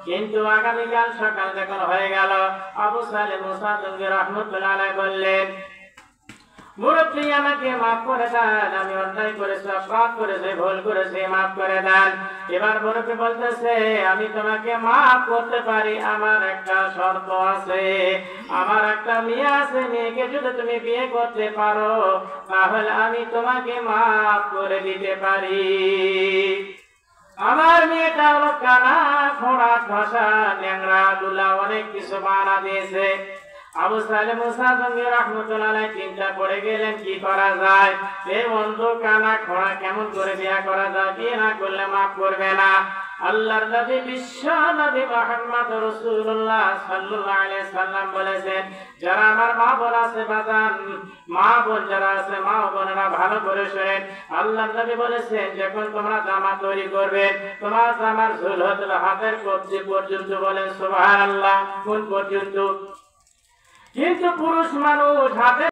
কিন্তু আগামীকাল সকাল যখন হয়ে গেল, আবু সালেহ মুসা রাহমাতুল্লাহ আলাইহি বললেন, মুরব্বী আমাকে মাফ করে দেন, আমি অন্যায় করেছি, অপরাধ করেছি, ভুল করেছি, মাফ করে দেন। এবার মুরব্বী বলতেছে, আমি তোমাকে মাফ করতে পারি, আমার একটা শর্ত আছে, আমার একটা মেয়ে আছে, মেয়েকে যদি তুমি বিয়ে করতে পারো তাহলে আমি তোমাকে মাফ করে দিতে পারি। আমার মেয়েটা হলো কানা, খোঁড়া, ঠসা, ন্যাংরা, লুলা, অনেক কিছু বানা দিয়েছে। আবু সালেহ মুসা রাহমাতুল্লাহ আলাইহি চিন্তা পড়ে গেলেন, কি করা যায়? এই অন্ধ, কানা, খোঁড়া কেমন করে বিয়ে করা যায়? বিয়ে না করলে মাফ করবে না। আল্লাহর নবী, বিশ্ব নবী মুহাম্মদ রাসূলুল্লাহ সাল্লাল্লাহু আলাইহি সাল্লাম বলেছেন, যারা আমার মা বোন আছে, বাজান মা বোন যারা আছে, মা বোনেরা ভালো করে শোনেন। আল্লাহর নবী বলেছেন, যখন তোমরা জামা তৈরি করবে, তোমার জামার ঝুল হতে হাতের কবজি পর্যন্ত, বলেন সুবহানাল্লাহ, কোন পর্যন্ত? কিন্তু পুরুষ মানুষ হাতে